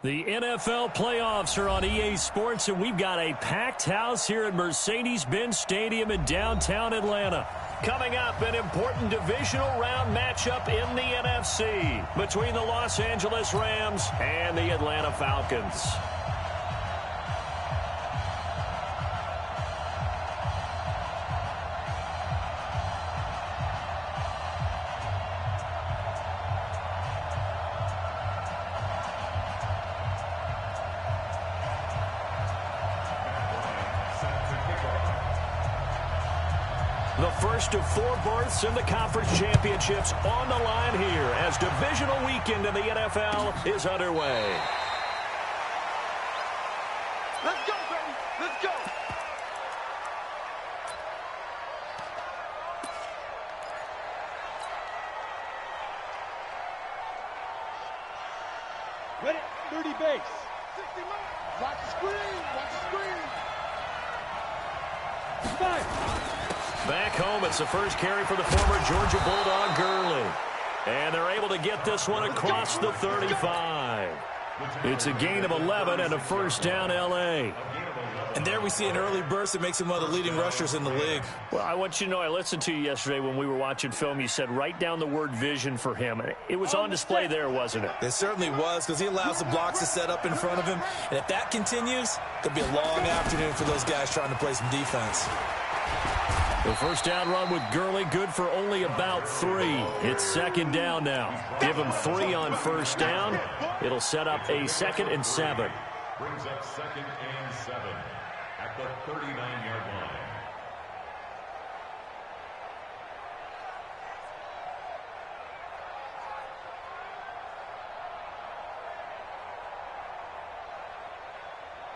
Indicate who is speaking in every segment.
Speaker 1: The NFL playoffs are on EA Sports, and we've got a packed house here at Mercedes-Benz Stadium in downtown Atlanta. Coming up, an important divisional round matchup in the NFC between the Los Angeles Rams and the Atlanta Falcons. The first of 4 berths in the conference championships on the line here as divisional weekend in the NFL is underway.
Speaker 2: Let's go, baby. Let's go.
Speaker 3: Ready, dirty base.
Speaker 2: 60 miles. Watch the screen. Watch the screen.
Speaker 3: Fire.
Speaker 1: Back home, it's the first carry for the former Georgia Bulldog, Gurley. And they're able to get this one across the 35. It's a gain of 11 and a first down, L.A.
Speaker 4: And there we see an early burst that makes him one of the leading rushers in the league.
Speaker 1: Well, I want you to know, I listened to you yesterday when we were watching film. You said write down the word vision for him. It was on display there, wasn't it?
Speaker 4: It certainly was, because he allows the blocks to set up in front of him. And if that continues, it could be a long afternoon for those guys trying to play some defense.
Speaker 1: The first down run with Gurley, good for only about 3. It's second down now. Give him 3 on first down. It'll set up a 2nd and 7.
Speaker 5: Brings up 2nd and 7 at the 39-yard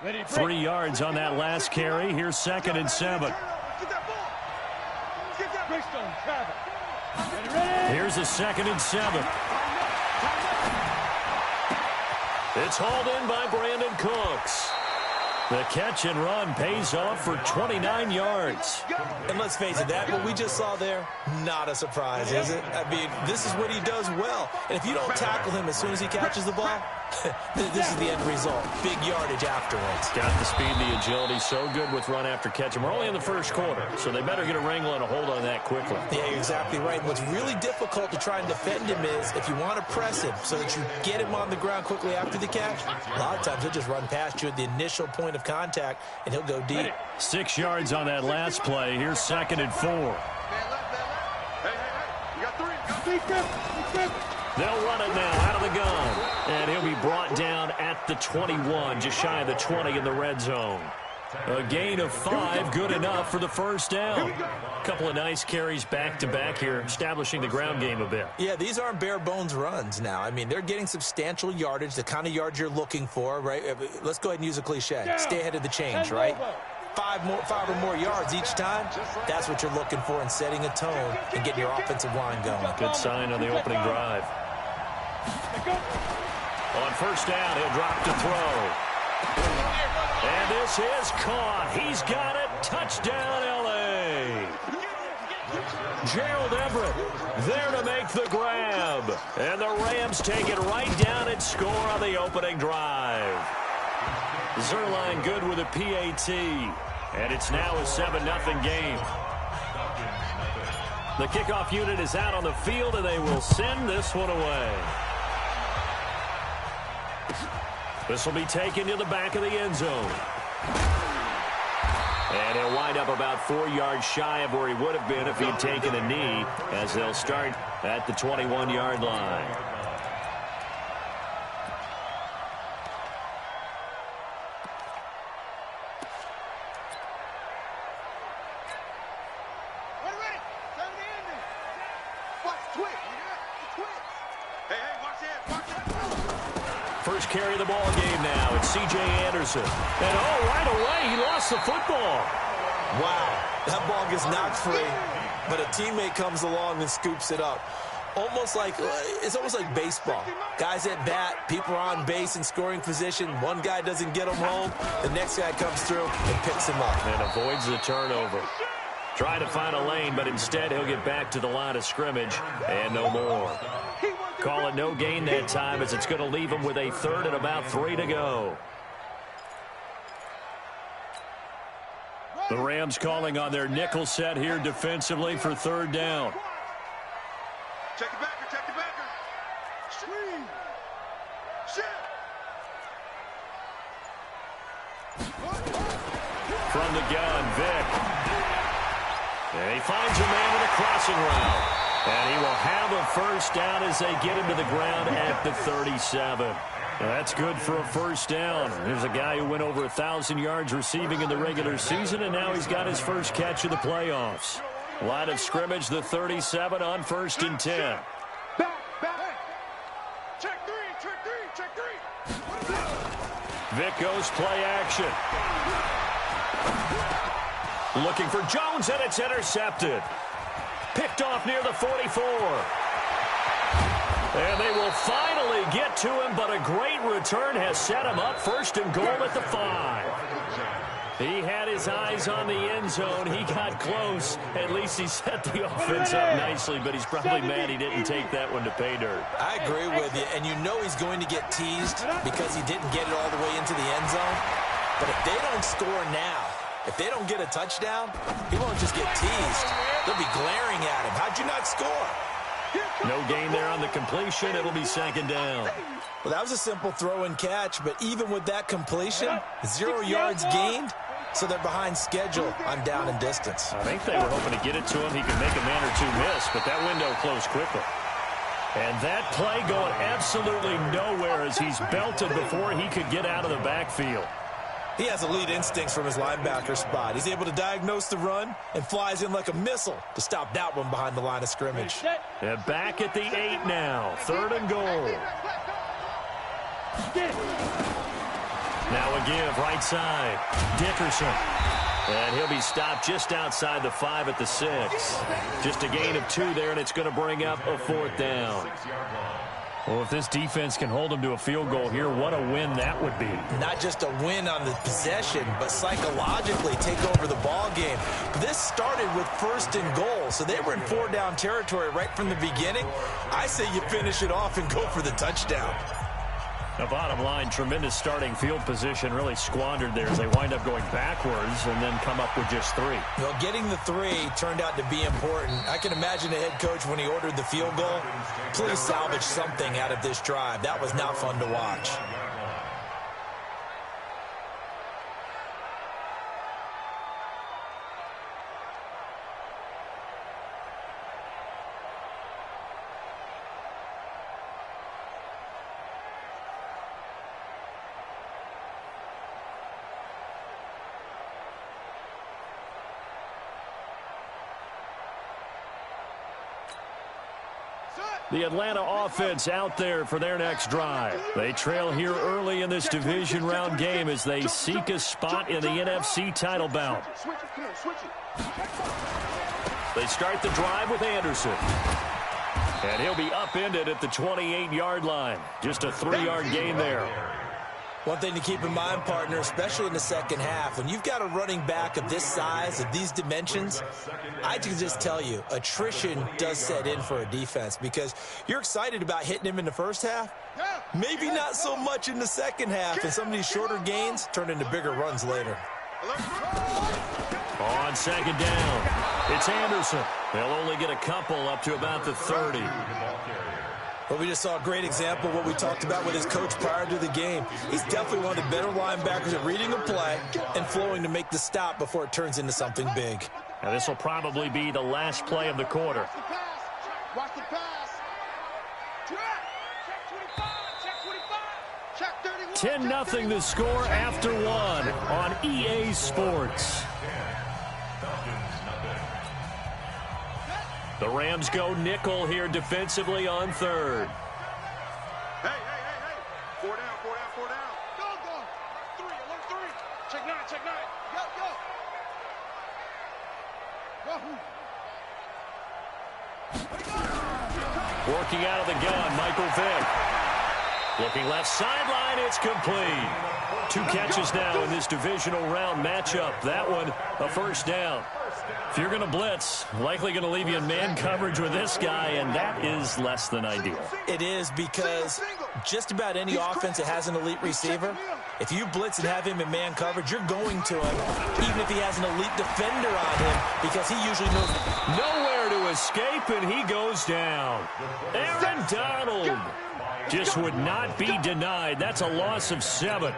Speaker 5: line.
Speaker 3: Ready,
Speaker 1: 3 yards on that last carry. Here's 2nd and 7. Here's a 2nd and 7. It's hauled in by Brandon Cooks. The catch and run pays off for 29 yards.
Speaker 4: And let's face it, what we just saw there, not a surprise, is it? I mean, this is what he does well. And if you don't tackle him as soon as he catches the ball, this is the end result. Big yardage afterwards.
Speaker 1: Got the speed, the agility, so good with run after catch. And we're only in the first quarter, so they better get a wrangle and a hold on that quickly.
Speaker 4: Yeah, you're exactly right. What's really difficult to try and defend him is if you want to press him so that you get him on the ground quickly after the catch, a lot of times he'll just run past you at the initial point of contact, and he'll go deep.
Speaker 1: 6 yards on that last play. Here's 2nd and 4.
Speaker 2: Hey, you got 3.
Speaker 1: They'll run it now out of the gun. And he'll be brought down at the 21, just shy of the 20 in the red zone. A gain of 5, good enough for the first down. A couple of nice carries back-to-back here, establishing the ground game a bit.
Speaker 4: Yeah, these aren't bare-bones runs now. I mean, they're getting substantial yardage, the kind of yards you're looking for, right? Let's go ahead and use a cliche. Stay ahead of the change, right? 5 or more yards each time, that's what you're looking for in setting a tone and getting your offensive line going.
Speaker 1: Good sign on the opening drive. On first down, he'll drop to throw. And this is caught. He's got it. Touchdown, L.A. Gerald Everett there to make the grab. And the Rams take it right down and score on the opening drive. Zerline good with a PAT. And it's now a 7-0 game. The kickoff unit is out on the field, and they will send this one away. This will be taken to the back of the end zone. And he'll wind up about 4 yards shy of where he would have been if he'd taken a knee, as they'll start at the 21-yard line. First carry of the ball game now. It's C.J. Anderson. And, right away, he lost the football.
Speaker 4: Wow, that ball gets knocked free, but a teammate comes along and scoops it up. It's almost like baseball. Guys at bat, people are on base in scoring position. One guy doesn't get him home. The next guy comes through and picks him up.
Speaker 1: And avoids the turnover. Trying to find a lane, but instead he'll get back to the line of scrimmage and no more. Call it no gain that time as it's going to leave them with a third and about 3 to go. The Rams calling on their nickel set here defensively for third down.
Speaker 2: Check it back, check it back. Screen. Shit.
Speaker 1: From the gun, Vic. And he finds a man with a crossing route. And he will have a first down as they get him to the ground at the 37. That's good for a first down. There's a guy who went over 1,000 yards receiving in the regular season, and now he's got his first catch of the playoffs. Line of scrimmage, the 37 on 1st and 10.
Speaker 2: Back. Check three.
Speaker 1: Vic goes play action. Looking for Jones, and it's intercepted. Picked off near the 44. And they will finally get to him, but a great return has set him up 1st and goal at the 5. He had his eyes on the end zone. He got close. At least he set the offense up nicely, but he's probably mad he didn't take that one to pay dirt.
Speaker 4: I agree with you, and you know he's going to get teased because he didn't get it all the way into the end zone. But if they don't score now, if they don't get a touchdown, he won't just get teased. They'll be glaring at him. How'd you not score?
Speaker 1: No gain there on the completion. It'll be 2nd down.
Speaker 4: Well, that was a simple throw and catch, but even with that completion, 0 yards gained, so they're behind schedule on down and distance.
Speaker 1: I think they were hoping to get it to him. He could make a man or two miss, but that window closed quickly. And that play going absolutely nowhere as he's belted before he could get out of the backfield.
Speaker 4: He has elite instincts from his linebacker spot. He's able to diagnose the run and flies in like a missile to stop that one behind the line of scrimmage.
Speaker 1: And back at the 8 now. 3rd and goal. Now a give, right side. Dickerson. And he'll be stopped just outside the 5 at the 6. Just a gain of 2 there, and it's going to bring up a 4th down. Well, if this defense can hold them to a field goal here, what a win that would be.
Speaker 4: Not just a win on the possession, but psychologically take over the ball game. This started with 1st and goal, so they were in 4-down territory right from the beginning. I say you finish it off and go for the touchdown.
Speaker 1: The bottom line, tremendous starting field position, really squandered there as they wind up going backwards and then come up with just 3.
Speaker 4: Well, getting the 3 turned out to be important. I can imagine the head coach when he ordered the field goal. Please salvage something out of this drive. That was not fun to watch.
Speaker 1: The Atlanta offense out there for their next drive. They trail here early in this division round game as they seek a spot in the NFC title bout. They start the drive with Anderson. And he'll be upended at the 28-yard line. Just a 3-yard gain there.
Speaker 4: One thing to keep in mind, partner, especially in the second half, when you've got a running back of this size, of these dimensions, I can just tell you, attrition does set in for a defense because you're excited about hitting him in the first half. Maybe not so much in the second half, and some of these shorter gains turn into bigger runs later.
Speaker 1: On 2nd down, it's Anderson. They'll only get a couple up to about the 30.
Speaker 4: Well, we just saw a great example of what we talked about with his coach prior to the game. He's definitely one of the better linebackers at reading a play and flowing to make the stop before it turns into something big.
Speaker 1: Now, this will probably be the last play of the quarter.
Speaker 2: Watch the pass. Check 25.
Speaker 1: 10-0 the score after 1 on EA Sports. The Rams go nickel here defensively on 3rd.
Speaker 2: Hey. 4 down. Go. 3, alert 3. Check 9. Go.
Speaker 1: Working out of the gun, Michael Vick. Looking left sideline, it's complete. 2 catches now in this divisional round matchup. That one, a first down. If you're going to blitz, likely going to leave you in man coverage with this guy, and that is less than ideal.
Speaker 4: It is, because just about any offense that has an elite receiver, if you blitz and have him in man coverage, you're going to him, even if he has an elite defender on him, because he usually knows
Speaker 1: nowhere to escape, and he goes down. Aaron Donald just would not be denied. That's a loss of 7.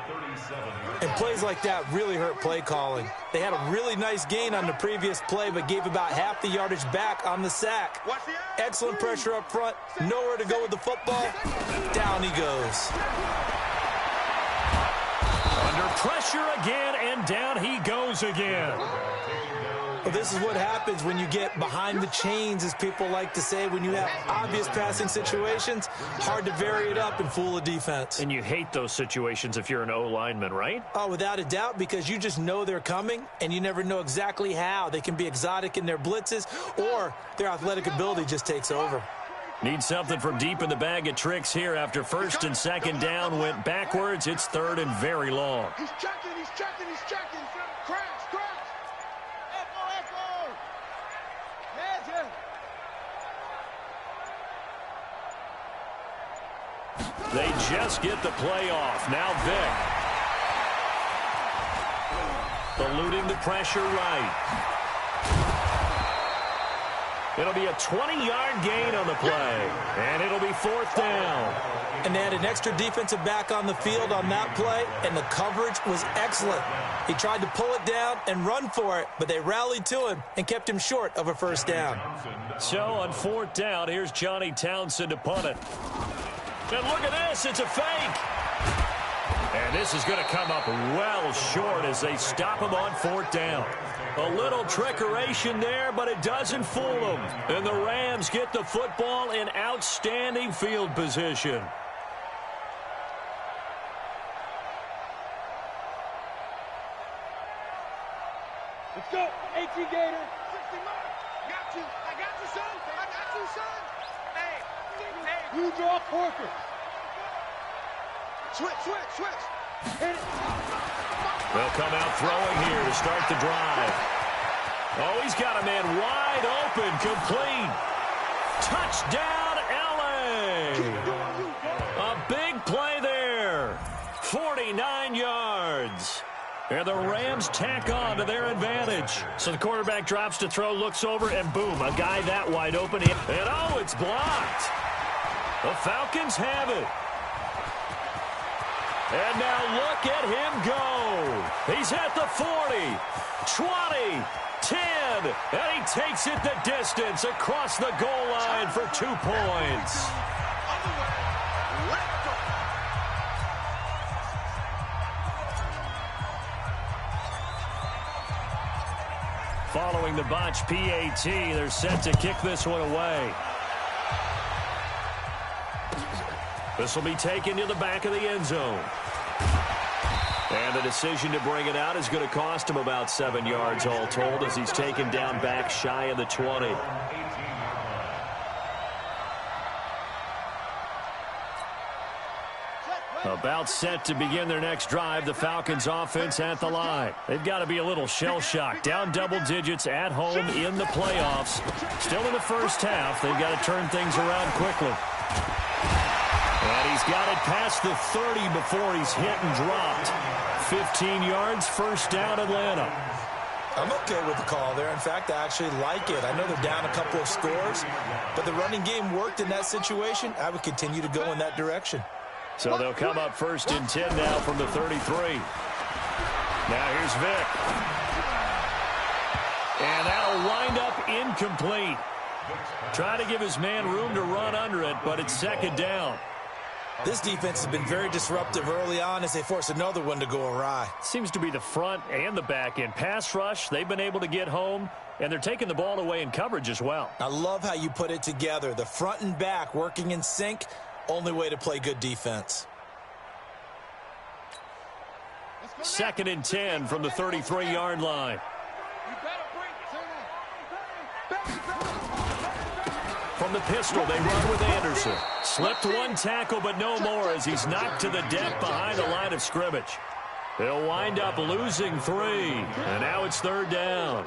Speaker 4: And plays like that really hurt play calling. They had a really nice gain on the previous play, but gave about half the yardage back on the sack. Excellent pressure up front. Nowhere to go with the football. Down he goes.
Speaker 1: Under pressure again, and down he goes again.
Speaker 4: Well, this is what happens when you get behind the chains, as people like to say. When you have obvious passing situations, hard to vary it up and fool a defense.
Speaker 1: And you hate those situations if you're an O-lineman, right?
Speaker 4: Oh, without a doubt, because you just know they're coming, and you never know exactly how. They can be exotic in their blitzes, or their athletic ability just takes over.
Speaker 1: Need something from deep in the bag of tricks here after first and second down went backwards. It's third and very long.
Speaker 2: He's checking, he's checking, he's checking. Crash, crash. Echo. Magic.
Speaker 1: They just get the play off. Now Vick. Eluding the pressure right. It'll be a 20-yard gain on the play, and it'll be fourth down.
Speaker 4: And they had an extra defensive back on the field on that play, and the coverage was excellent. He tried to pull it down and run for it, but they rallied to him and kept him short of a first down.
Speaker 1: So on fourth down, here's Johnny Townsend to punt it. And look at this, it's a fake. And this is going to come up well short as they stop him on fourth down. A little trickeration there, but it doesn't fool them. And the Rams get the football in outstanding field position.
Speaker 3: Let's go. 18 Gator.
Speaker 2: 60 miles. Got you. I got you, son. I got you, son. Hey.
Speaker 3: You draw Corker.
Speaker 2: Switch.
Speaker 3: Hit it.
Speaker 1: They'll come out throwing here to start the drive. Oh, he's got a man wide open, complete. Touchdown, L.A. A big play there. 49 yards. And the Rams tack on to their advantage. So the quarterback drops to throw, looks over, and boom, a guy that wide open. And oh, it's blocked. The Falcons have it. And now look at him go. He's at the 40, 20, 10, and he takes it the distance across the goal line for 2 points. Following the botch PAT, they're set to kick this one away. This will be taken to the back of the end zone. And the decision to bring it out is going to cost him about 7 yards all told as he's taken down back shy of the 20. About set to begin their next drive, the Falcons offense at the line. They've got to be a little shell-shocked. Down double digits at home in the playoffs. Still in the first half. They've got to turn things around quickly. And he's got it past the 30 before he's hit and dropped. 15 yards, first down, Atlanta.
Speaker 4: I'm okay with the call there. In fact, I actually like it. I know they're down a couple of scores, but the running game worked in that situation. I would continue to go in that direction.
Speaker 1: So they'll come up first and 10 now from the 33. Now here's Vick. And that'll wind up incomplete. Trying to give his man room to run under it, but it's second down.
Speaker 4: This defense has been very disruptive early on as they force another one to go awry.
Speaker 1: Seems to be the front and the back end. Pass rush, they've been able to get home, and they're taking the ball away in coverage as well.
Speaker 4: I love how you put it together. The front and back working in sync, only way to play good defense.
Speaker 1: Second and 10 from the 33-yard line. From the pistol, they run with Anderson. Slipped one tackle, but no more as he's knocked to the deck behind the line of scrimmage. They'll wind up losing 3, and now it's third down.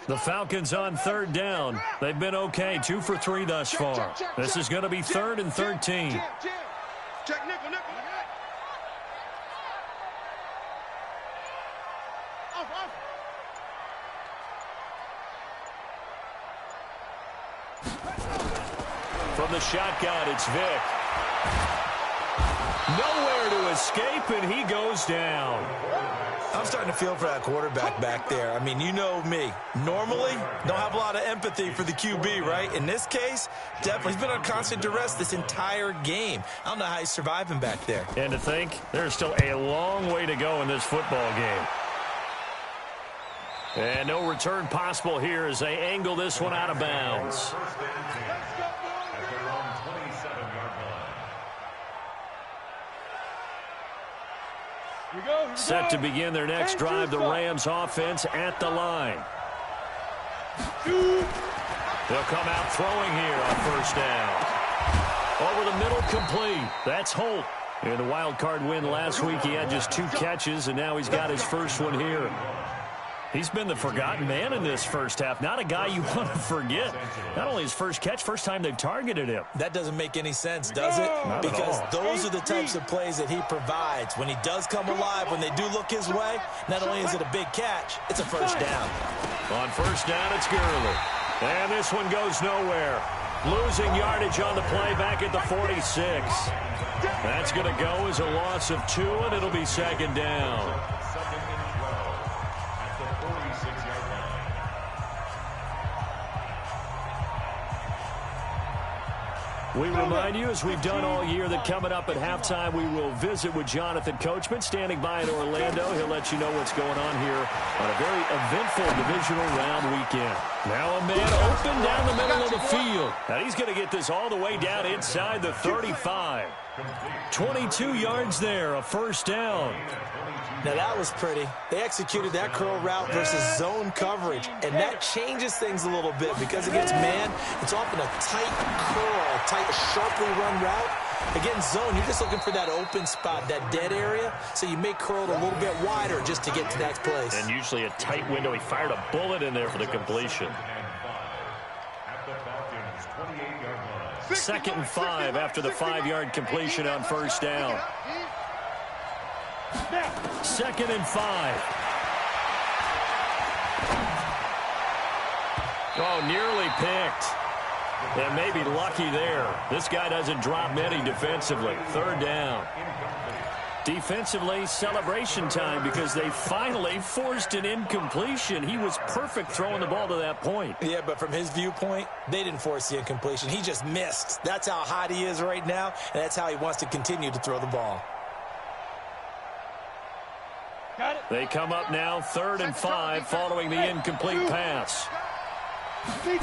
Speaker 1: The Falcons on third down. They've been okay, 2 for 3 thus far. This is going to be 3rd and 13.
Speaker 2: Check nickel, nickel. Off.
Speaker 1: From the shotgun, it's Vic. Nowhere to escape, and he goes down.
Speaker 4: I'm starting to feel for that quarterback back there. I mean, you know me. Normally, don't have a lot of empathy for the QB, right? In this case, definitely. He's been on constant duress this entire game. I don't know how he's surviving back there.
Speaker 1: And to think, there's still a long way to go in this football game. And no return possible here as they angle this one out of bounds. Set to begin their next drive, the Rams offense at the line. They'll come out throwing here on first down. Over the middle, complete. That's Holt. In the wild card win last week, he had just 2 catches, and now he's got his first one here. He's been the forgotten man in this first half. Not a guy you want to forget. Not only his first catch, first time they've targeted him.
Speaker 4: That doesn't make any sense, does it? Because those are the types of plays that he provides. When he does come alive, when they do look his way, not only is it a big catch, it's a first down.
Speaker 1: On first down, it's Gurley. And this one goes nowhere. Losing yardage on the play back at the 46. That's going to go as a loss of 2, and it'll be second down. We remind you, as we've done all year, that coming up at halftime, we will visit with Jonathan Coachman, standing by in Orlando. He'll let you know what's going on here on a very eventful divisional round weekend. Now a man open down the middle of the field. And he's going to get this all the way down inside the 35. 22 yards there, a first down.
Speaker 4: Now that was pretty. They executed that curl route versus zone coverage, and that changes things a little bit because against man, it's often a tight curl, tight, sharply run route. Against zone, you're just looking for that open spot, that dead area, so you may curl it a little bit wider just to get to that place.
Speaker 1: And usually a tight window. He fired a bullet in there for the completion. 2nd and 5 after the 5-yard completion on first down. 2nd and 5. Oh, nearly picked. And maybe lucky there. This guy doesn't drop many defensively. 3rd down. Defensively, celebration time because they finally forced an incompletion. He was perfect throwing the ball to that point.
Speaker 4: Yeah, but from his viewpoint, they didn't force the incompletion. He just missed. That's how hot he is right now, and that's how he wants to continue to throw the ball.
Speaker 1: They come up now 3rd and 5 following the incomplete pass. Looking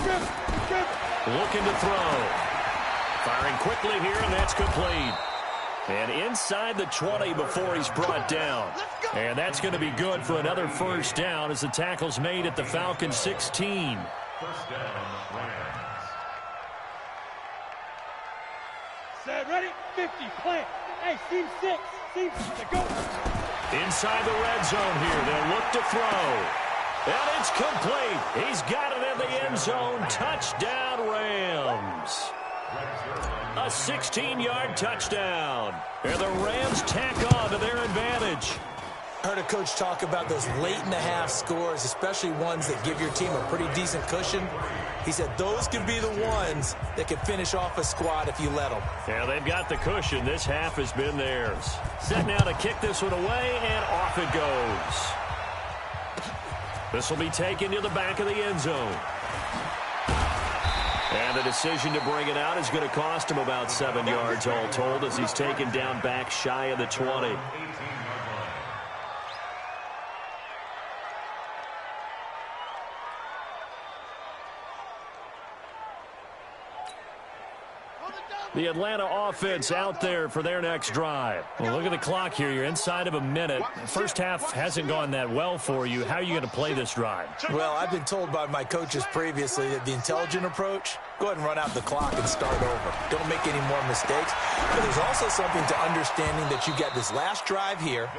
Speaker 1: to throw. Firing quickly here, and that's complete. And inside the 20 before he's brought down. And that's going to be good for another first down as the tackle's made at the Falcons 16.
Speaker 5: First down, Rams.
Speaker 3: Set, ready, 50, plant. Hey, seam 6, go.
Speaker 1: Inside the red zone here, they'll look to throw. And it's complete. He's got it in the end zone. Touchdown, Rams. A 16-yard touchdown. And the Rams tack on to their advantage.
Speaker 4: I heard a coach talk about those late-in-the-half scores, especially ones that give your team a pretty decent cushion. He said those could be the ones that can finish off a squad if you let them.
Speaker 1: Yeah, they've got the cushion. This half has been theirs. Set now to kick this one away, and off it goes. This will be taken to the back of the end zone. And the decision to bring it out is going to cost him about 7 yards all told as he's taken down back shy of the 20. The Atlanta offense out there for their next drive. Well, look at the clock here. You're inside of a minute. First half hasn't gone that well for you. How are you going to play this drive?
Speaker 4: Well, I've been told by my coaches previously that the intelligent approach go ahead and run out the clock and start over. Don't make any more mistakes. But there's also something to understanding that you get this last drive here.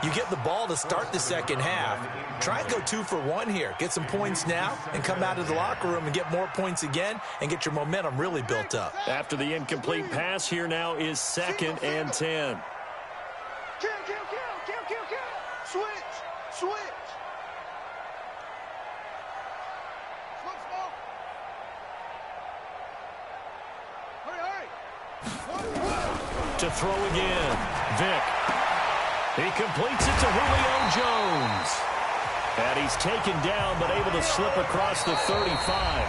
Speaker 4: You get the ball to start the second half. Try and go 2 for 1 here. Get some points now and come out of the locker room and get more points again and get your momentum really built up.
Speaker 1: After the incomplete pass, here now is 2nd and 10.
Speaker 2: Kill. Switch. Smoke. Hurry.
Speaker 1: To throw again, Vick. He completes it to Julio Jones. And he's taken down but able to slip across the 35.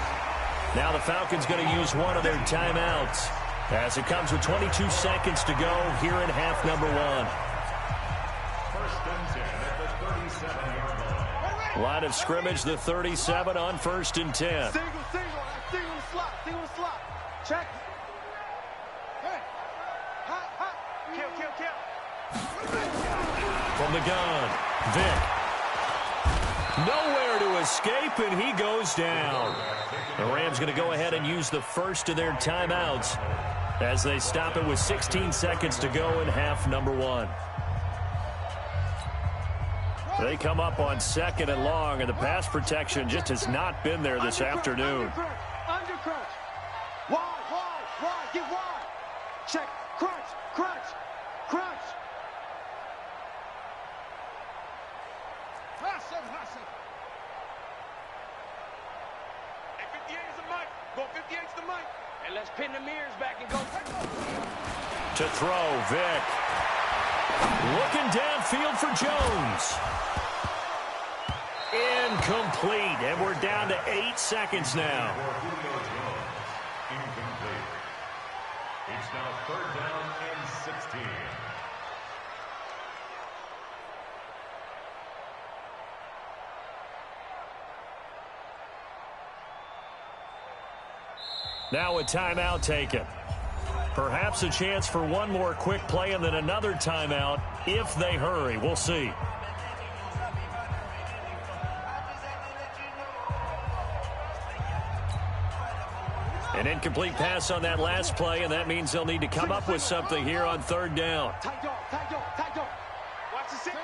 Speaker 1: Now the Falcons going to use one of their timeouts as it comes with 22 seconds to go here in half number 1.
Speaker 5: First and 10 at the 37-yard line.
Speaker 1: Line of scrimmage, the 37 on 1st and 10.
Speaker 2: Single slot. Check. Hey. Hot. Kill.
Speaker 1: From the gun, Vick. Nowhere to escape, and he goes down. The Rams going to go ahead and use the first of their timeouts as they stop it with 16 seconds to go in half number 1. They come up on 2nd and long, and the pass protection just has not been there this afternoon.
Speaker 2: Under crunch. Wide. Get wide. Check. Crunch. Hot seven. Hey, 58 is the mic. Go 58's the mic. And let's pin the mirrors back and go.
Speaker 1: To throw, Vick. Looking downfield for Jones. Incomplete, and we're down to 8 seconds now.
Speaker 5: Incomplete. It's now 3rd down and 16.
Speaker 1: Now a timeout taken. Perhaps a chance for one more quick play and then another timeout if they hurry. We'll see. An incomplete pass on that last play, and that means they'll need to come up with something here on 3rd down.
Speaker 2: Tight dog. Watch the signal.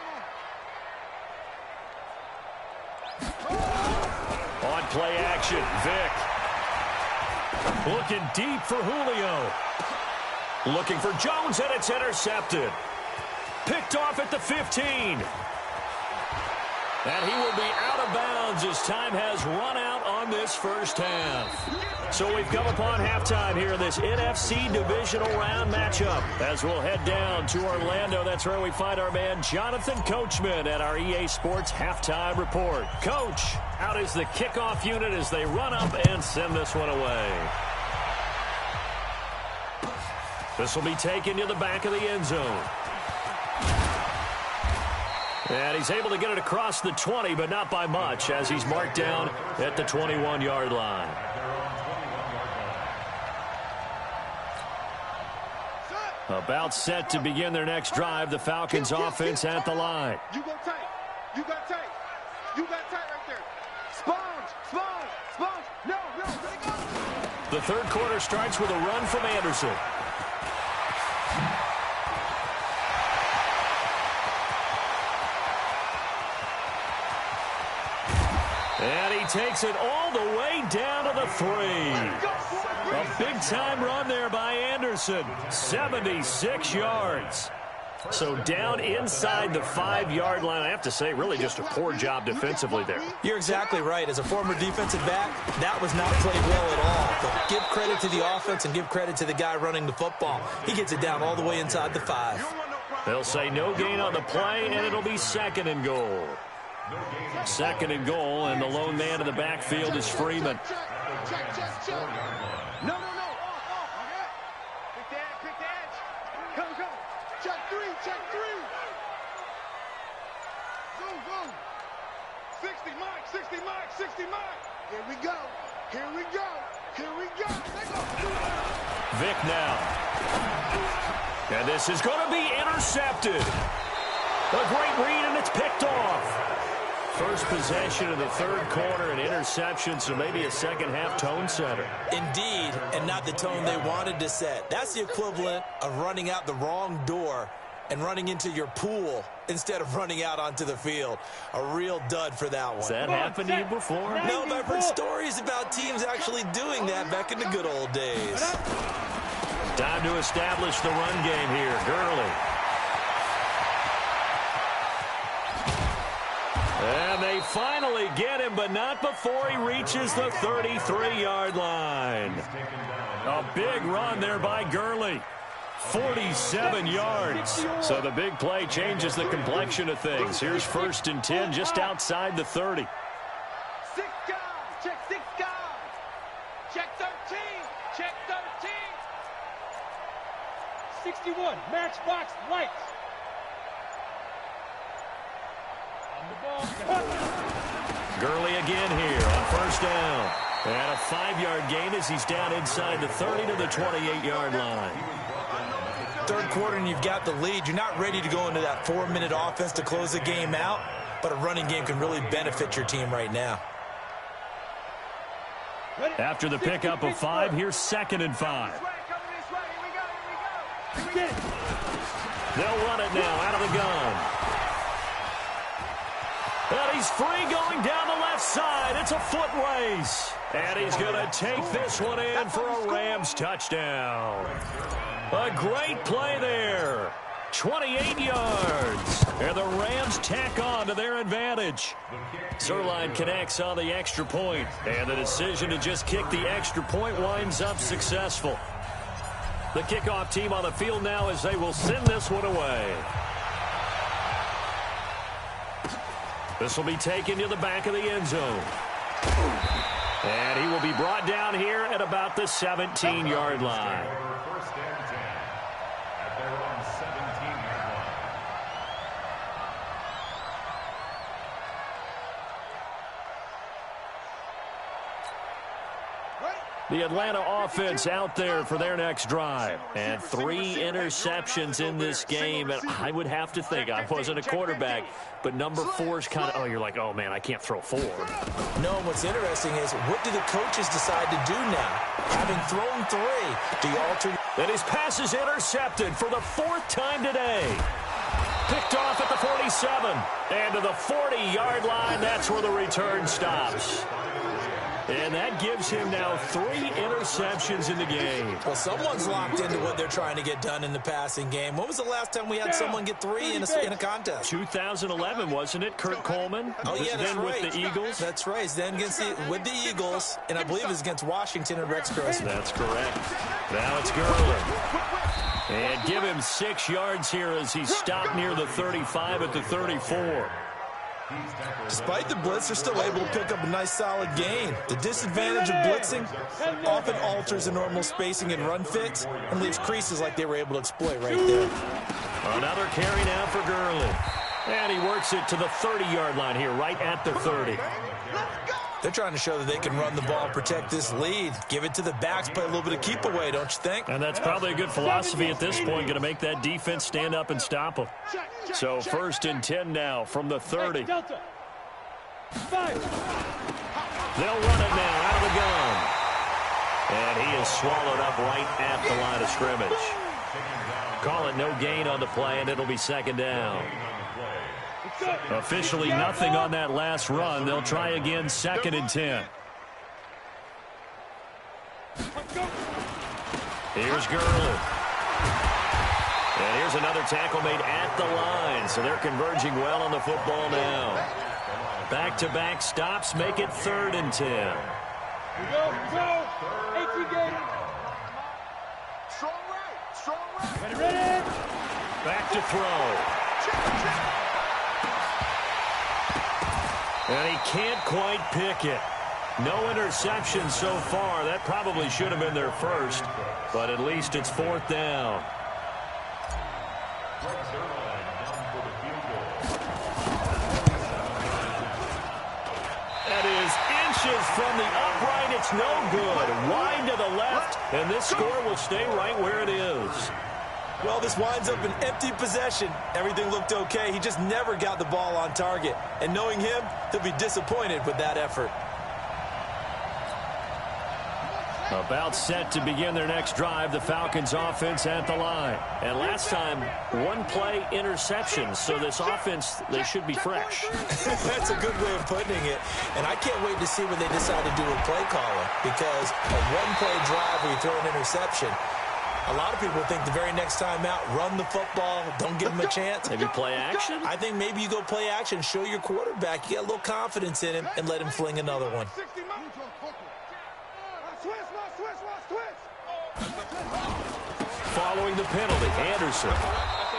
Speaker 1: On play action, Vick. Looking deep for Julio. Looking for Jones, and it's intercepted. Picked off at the 15. And he will be out of bounds as time has run out on this first half. So we've come upon halftime here in this NFC Divisional Round matchup. As we'll head down to Orlando, that's where we find our man Jonathan Coachman at our EA Sports Halftime Report. Coach, out is the kickoff unit as they run up and send this one away. This will be taken to the back of the end zone. And he's able to get it across the 20, but not by much, as he's marked down at the 21-yard line. About set to begin their next drive, the Falcons offense at the line.
Speaker 2: You go tight. You got tight. You got tight right there. Sponge. No, let it go.
Speaker 1: The third quarter starts with a run from Anderson. And he takes it all the way down to the 3. A big-time run there by Anderson. 76 yards. So down inside the 5-yard line. I have to say, really just a poor job defensively there.
Speaker 4: You're exactly right. As a former defensive back, that was not played well at all. But give credit to the offense and give credit to the guy running the football. He gets it down all the way inside the 5.
Speaker 1: They'll say no gain on the play, and it'll be 2nd and goal. 2nd and goal, and the lone man in the backfield is Freeman.
Speaker 2: No. Pick the edge. Go. Check 3. Go. 60 Mike. Here we go.
Speaker 1: Vick now. And this is going to be intercepted. A great read, and it's picked off. first possession of the third quarter, an interception, so maybe a second-half tone setter.
Speaker 4: Indeed, and not the tone they wanted to set. That's the equivalent of running out the wrong door and running into your pool instead of running out onto the field. A real dud for that one.
Speaker 1: Has that happened to you before?
Speaker 4: No, but I've heard stories about teams actually doing that back in the good old days.
Speaker 1: Time to establish the run game here. Gurley. And they finally get him, but not before he reaches the 33-yard line. A big run there by Gurley. 47 yards. So the big play changes the complexion of things. Here's 1st and 10 just outside the 30.
Speaker 2: 6 guys. Check 6 guys. Check 13. Check 13.
Speaker 3: 61, matchbox lights. On the ball.
Speaker 1: Gurley again here on 1st down. And a 5-yard gain as he's down inside the 30 to the 28-yard line.
Speaker 4: Third quarter and you've got the lead. You're not ready to go into that 4-minute offense to close the game out, but a running game can really benefit your team right now.
Speaker 1: After the pickup of 5, here's 2nd and 5. They'll run it now out of the gun. And he's free going down the left side. It's a foot race. And he's going to take this one in for a Rams touchdown. A great play there. 28 yards. And the Rams tack on to their advantage. Zerline connects on the extra point. And the decision to just kick the extra point winds up successful. The kickoff team on the field now as they will send this one away. This will be taken to the back of the end zone. And he will be brought down here at about the 17-yard line.
Speaker 5: First and 10 at their own 17-yard line.
Speaker 1: The Atlanta offense out there for their next drive. And 3 interceptions in this game. And I would have to think, I wasn't a quarterback, but number 4's kind of, you're like, oh, man, I can't throw 4.
Speaker 4: No, what's interesting is what do the coaches decide to do now? Having thrown 3, do you alter?
Speaker 1: And his pass is intercepted for the 4th time today. Picked off at the 47. And to the 40-yard line, that's where the return stops. And that gives him now 3 interceptions in the game.
Speaker 4: Well, someone's locked into what they're trying to get done in the passing game. When was the last time we had someone get 3 in a contest?
Speaker 1: 2011, wasn't it? Kurt Coleman?
Speaker 4: Oh, yeah, that's
Speaker 1: then
Speaker 4: right.
Speaker 1: With the Eagles?
Speaker 4: That's right. Then with the Eagles, and I believe it was against Washington and Rex Grossman.
Speaker 1: That's correct. Now it's Gurley. And give him 6 yards here as he's stopped near the 35 at the 34.
Speaker 4: Despite the blitz, they're still able to pick up a nice solid gain. The disadvantage of blitzing often alters the normal spacing and run fits and leaves creases like they were able to exploit right there.
Speaker 1: Another carry now for Gurley. And he works it to the 30-yard line here, right at the 30.
Speaker 4: They're trying to show that they can run the ball and protect this lead. Give it to the backs, play a little bit of keep away, don't you think?
Speaker 1: And that's probably a good philosophy at this point, going to make that defense stand up and stop them. So 1st and 10 now from the 30. They'll run it now out of the gun. And he is swallowed up right at the line of scrimmage. Call it no gain on the play, and it'll be 2nd down. Officially nothing on that last run. They'll try again 2nd and 10. Here's Gurley. And here's another tackle made at the line. So they're converging well on the football now. Back-to-back stops make it 3rd and 10.
Speaker 3: Go. 18 game.
Speaker 2: Strong right.
Speaker 3: Ready.
Speaker 1: Back to throw. And he can't quite pick it. No interception so far. That probably should have been their first, but at least it's 4th down. That is inches from the upright. It's no good. Wide to the left, and this score will stay right where it is.
Speaker 4: Well, this winds up an empty possession. Everything looked okay. He just never got the ball on target. And knowing him, he'll be disappointed with that effort.
Speaker 1: About set to begin their next drive, the Falcons offense at the line. And last time, one play interception, so this offense, they should be fresh.
Speaker 4: That's a good way of putting it. And I can't wait to see what they decide to do with play calling, because a one-play drive where you throw an interception, a lot of people think the very next time out, run the football, don't give him a chance.
Speaker 1: Maybe play action?
Speaker 4: I think maybe you go play action, show your quarterback, you get a little confidence in him, and let him fling another one.
Speaker 1: Following the penalty, Anderson.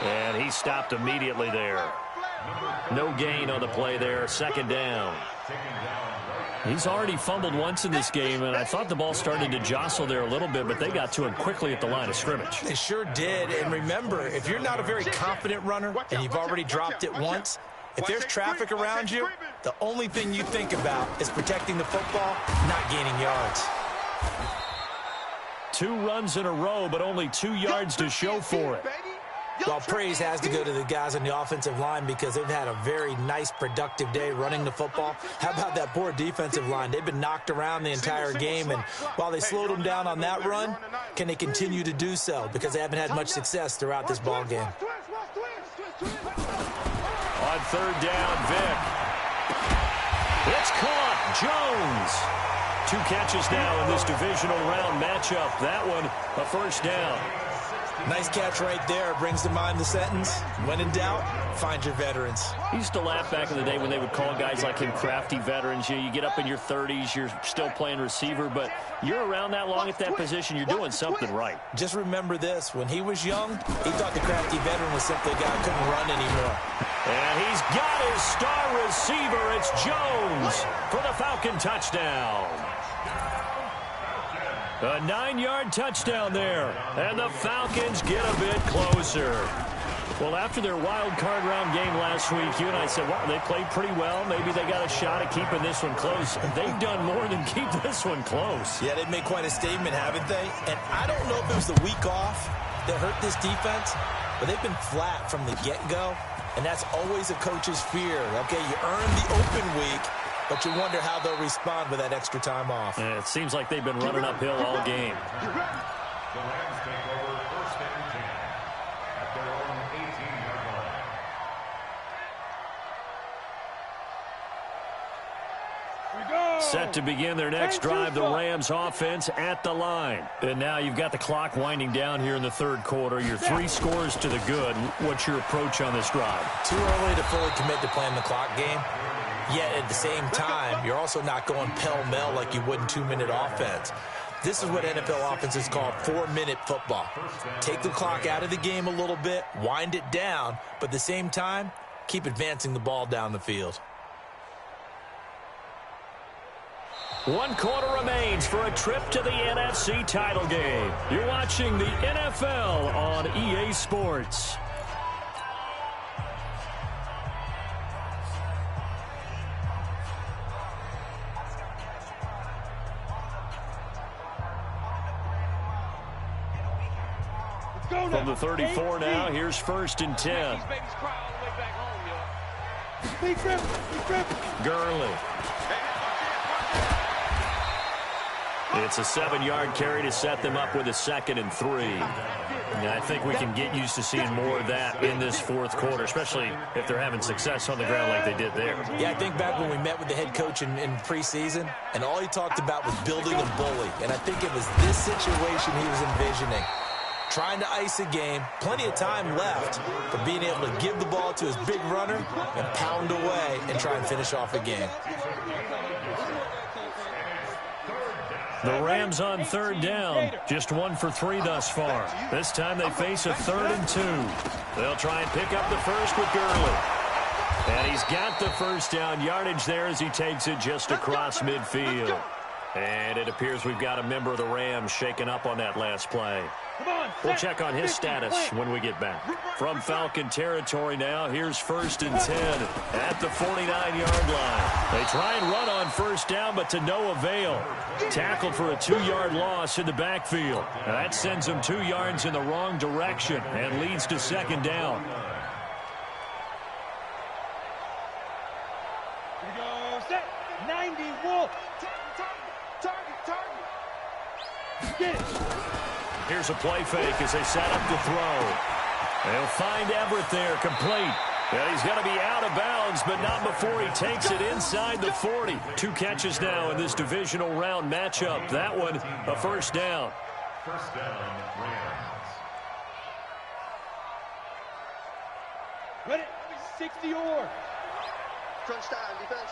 Speaker 1: And he stopped immediately there. No gain on the play there, second down. He's already fumbled once in this game, and I thought the ball started to jostle there a little bit, but they got to him quickly at the line of scrimmage.
Speaker 4: They sure did, and remember, if you're not a very confident runner and you've already dropped it once, if there's traffic around you, the only thing you think about is protecting the football, not gaining yards.
Speaker 1: 2 runs in a row, but only 2 yards to show for it.
Speaker 4: Well, praise has to go to the guys on the offensive line because they've had a very nice, productive day running the football. How about that poor defensive line? They've been knocked around the entire game, and while they slowed them down on that run, can they continue to do so? Because they haven't had much success throughout this ball game.
Speaker 1: On third down, Vick. It's caught. Jones. 2 catches now in this divisional round matchup. That one, a first down.
Speaker 4: Nice catch right there. Brings to mind the sentence, when in doubt, find your veterans.
Speaker 1: I used to laugh back in the day when they would call guys like him crafty veterans. You get up in your 30s, you're still playing receiver, but you're around that long at that position, you're doing something right.
Speaker 4: Just remember this. When he was young, he thought the crafty veteran was simply a guy who couldn't run anymore.
Speaker 1: And he's got his star receiver. It's Jones for the Falcon touchdown. A 9-yard touchdown there. And the Falcons get a bit closer. Well, after their wild card round game last week, you and I said, wow, they played pretty well. Maybe they got a shot at keeping this one close. They've done more than keep this one close.
Speaker 4: Yeah, they've made quite a statement, haven't they? And I don't know if it was the week off that hurt this defense, but they've been flat from the get-go. And that's always a coach's fear. Okay, you earn the open week, but you wonder how they'll respond with that extra time off.
Speaker 1: And it seems like they've been running uphill all game.
Speaker 5: The Rams take over first and 10 at their own 18-yard line.
Speaker 1: Set to begin their next drive, the Rams offense at the line. And now you've got the clock winding down here in the third quarter. Your 3 scores to the good. What's your approach on this drive?
Speaker 4: Too early to fully commit to playing the clock game. Yet at the same time, you're also not going pell-mell like you would in 2-minute offense. This is what NFL offenses call 4-minute football. Take the clock out of the game a little bit, wind it down, but at the same time, keep advancing the ball down the field.
Speaker 1: 1 quarter remains for a trip to the NFC title game. You're watching the NFL on EA Sports. From the 34 now, here's first and 10. Gurley. It's a 7-yard carry to set them up with a 2nd and 3. And I think we can get used to seeing more of that in this fourth quarter, especially if they're having success on the ground like they did there.
Speaker 4: Yeah, I think back when we met with the head coach in preseason, and all he talked about was building a bully. And I think it was this situation he was envisioning. Trying to ice a game, plenty of time left, but being able to give the ball to his big runner and pound away and try and finish off a game.
Speaker 1: The Rams on third down, just 1 for 3 thus far. This time they face a 3rd and 2. They'll try and pick up the first with Gurley. And he's got the first down yardage there as he takes it just across midfield. And it appears we've got a member of the Rams shaken up on that last play. We'll check on his status when we get back. From Falcon territory now, here's 1st and 10 at the 49-yard line. They try and run on first down, but to no avail. Tackled for a 2-yard loss in the backfield. Now that sends them 2 yards in the wrong direction and leads to 2nd down.
Speaker 3: Here we go, set, 90, wolf.
Speaker 2: Target.
Speaker 3: Get it.
Speaker 1: Here's a play fake as they set up to throw. They'll find Everett there, complete. And he's going to be out of bounds, but not before he takes it inside the 40. 2 catches now in this divisional round matchup. That one, a 1st down.
Speaker 5: 1st down, Rams.
Speaker 3: Ready, 60 or.
Speaker 2: Crunch time, defense.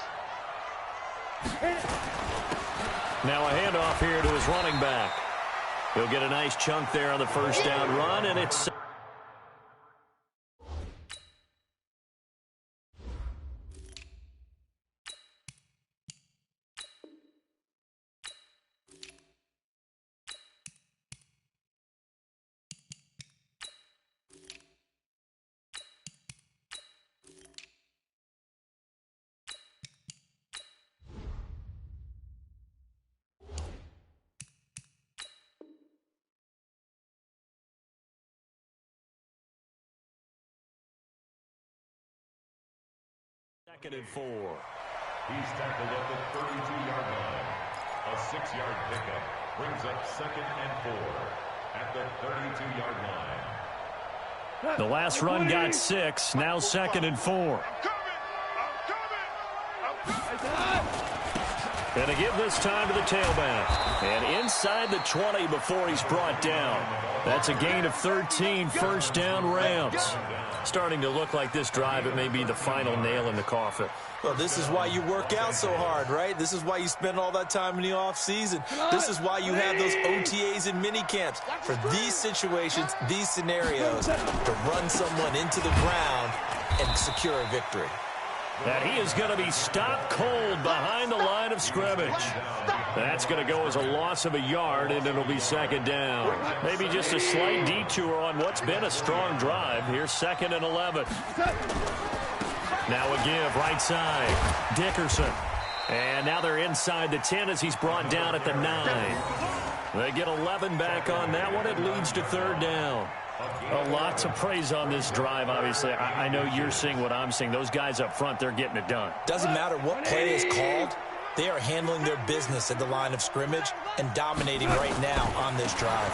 Speaker 3: Hit it.
Speaker 1: Now a handoff here to his running back. He'll get a nice chunk there on the 1st down run, and it's... Second and 4.
Speaker 5: He's tackled at the 32-yard line. A 6-yard pickup brings up 2nd and 4 at the 32-yard line.
Speaker 1: The last run got 6. Now 2nd and 4. And to give this time to the tailback. And inside the 20 before he's brought down. That's a gain of 13, 1st down Rams. Starting to look like this drive, it may be the final nail in the coffin.
Speaker 4: Well, this is why you work out so hard, right? This is why you spend all that time in the offseason. This is why you have those OTAs and mini camps. For these situations, these scenarios, to run someone into the ground and secure a victory.
Speaker 1: And he is going to be stopped cold behind the line of scrimmage. That's going to go as a loss of a yard, and it'll be 2nd down. Maybe just a slight detour on what's been a strong drive. Here's 2nd and 11. Now a give, right side. Dickerson. And now they're inside the 10 as he's brought down at the 9. They get 11 back on that one. It leads to 3rd down. A lot to praise on this drive, obviously. I know you're seeing what I'm seeing. Those guys up front, they're getting it done.
Speaker 4: Doesn't matter what play is called. They are handling their business at the line of scrimmage and dominating right now on this drive.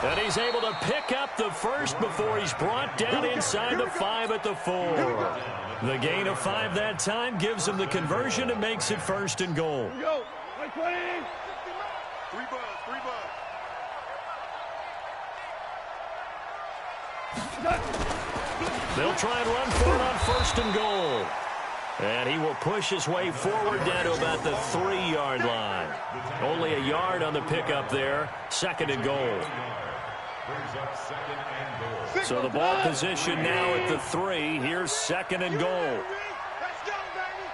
Speaker 1: And he's able to pick up the 1st before he's brought down inside the 5 at the 4. The gain of 5 that time gives him the conversion and makes it 1st and goal.
Speaker 3: Here we go. 20.
Speaker 2: 3 bucks.
Speaker 1: They'll try and run for it on 1st and goal. And he will push his way forward down to about the 3-yard line. Only a yard on the pickup there. 2nd and goal. So the ball position now at the 3. Here's 2nd and goal.
Speaker 2: Let's go, baby.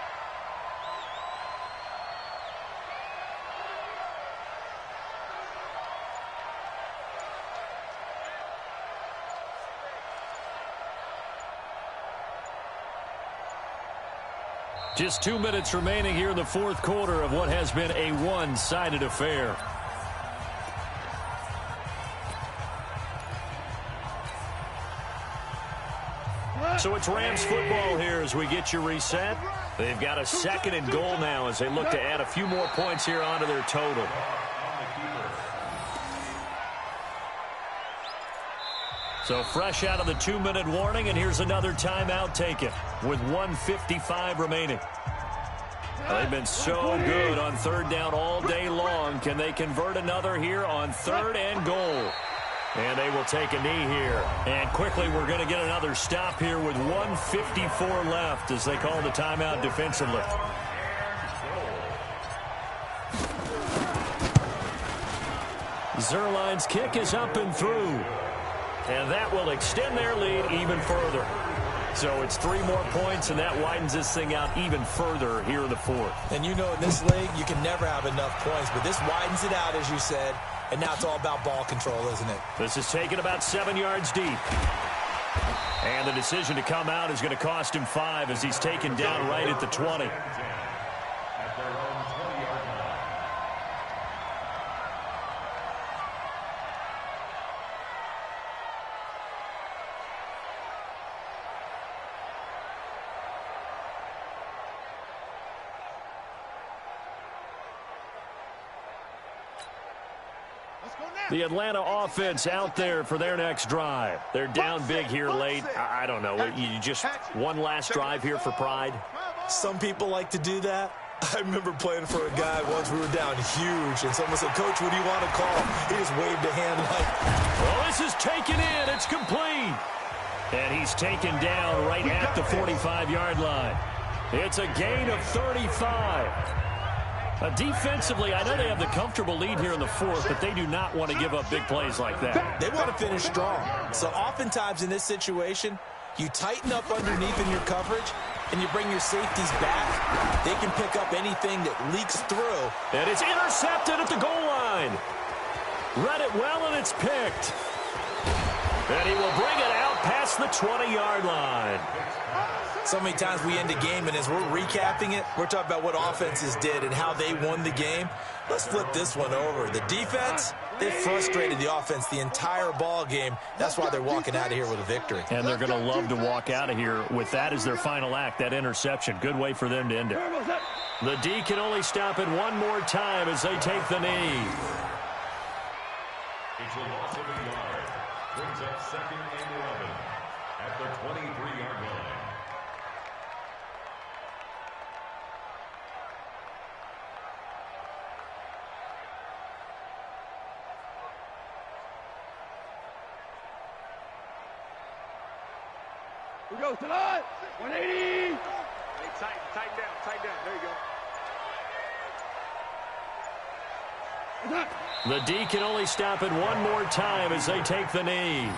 Speaker 1: Just 2 minutes remaining here in the 4th quarter of what has been a one-sided affair. So it's Rams football here as we get you reset. They've got a 2nd and goal now as they look to add a few more points here onto their total. So fresh out of the 2-minute warning, and here's another timeout taken with 1:55 remaining. They've been so good on 3rd down all day long. Can they convert another here on 3rd and goal? And they will take a knee here. And quickly, we're going to get another stop here with 1:54 left as they call the timeout defensively. Zerline's kick is up and through. And that will extend their lead even further. So it's 3 more points, and that widens this thing out even further here in the fourth.
Speaker 4: And you know in this league, you can never have enough points, but this widens it out, as you said, and now it's all about ball control, isn't it?
Speaker 1: This is taken about 7 yards deep. And the decision to come out is going to cost him 5 as he's taken down right at the 20.
Speaker 5: At their own 20-yard line.
Speaker 1: The Atlanta offense out there for their next drive. They're down big here late. I don't know. You just one last drive here for pride?
Speaker 4: Some people like to do that. I remember playing for a guy once we were down huge, and someone said, "Coach, what do you want to call?" He just waved a hand like...
Speaker 1: Well, this is taken in. It's complete. And he's taken down right at the 45-yard line. It's a gain of 35. Defensively, I know they have the comfortable lead here in the fourth, but they do not want to give up big plays like that.
Speaker 4: They want to finish strong. So oftentimes in this situation, you tighten up underneath in your coverage, and you bring your safeties back. They can pick up anything that leaks through.
Speaker 1: And it's intercepted at the goal line. Read it well, and it's picked. And he will bring it out past the 20-yard line.
Speaker 4: So many times we end a game, and as we're recapping it, we're talking about what offenses did and how they won the game. Let's flip this one over. The defense, they frustrated the offense the entire ball game. That's why they're walking out of here with a victory.
Speaker 1: And they're going to love to walk out of here with that as their final act, that interception. Good way for them to end it. The D can only stop it one more time as they take the knee.
Speaker 5: It's a loss of a yard. Brings up 2nd and 11 at the 23-yard line.
Speaker 3: We go to the 180.
Speaker 2: Hey, tighten down. There you go.
Speaker 1: The D can only stop it one more time as they take the knee.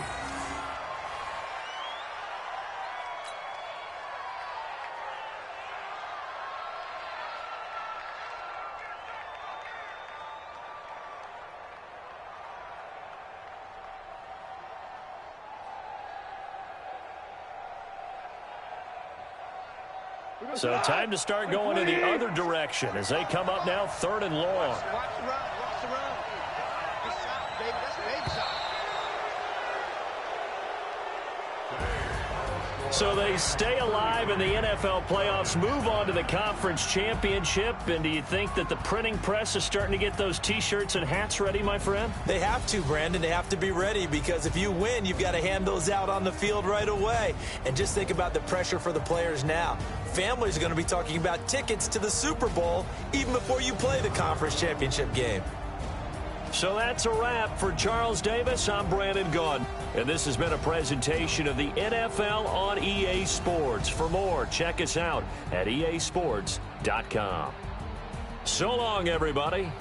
Speaker 1: So time to start going in the other direction as they come up now 3rd and long.
Speaker 2: Watch the run. Good shot, baby. That's a baby shot.
Speaker 1: So they stay alive in the NFL playoffs, move on to the conference championship. And do you think that the printing press is starting to get those T-shirts and hats ready, my friend?
Speaker 4: They have to, Brandon. They have to be ready because if you win, you've got to hand those out on the field right away. And just think about the pressure for the players now. Families are going to be talking about tickets to the Super Bowl even before you play the conference championship game.
Speaker 1: So that's a wrap for Charles Davis. I'm Brandon Gunn. And this has been a presentation of the NFL on EA Sports. For more, check us out at easports.com. So long, everybody.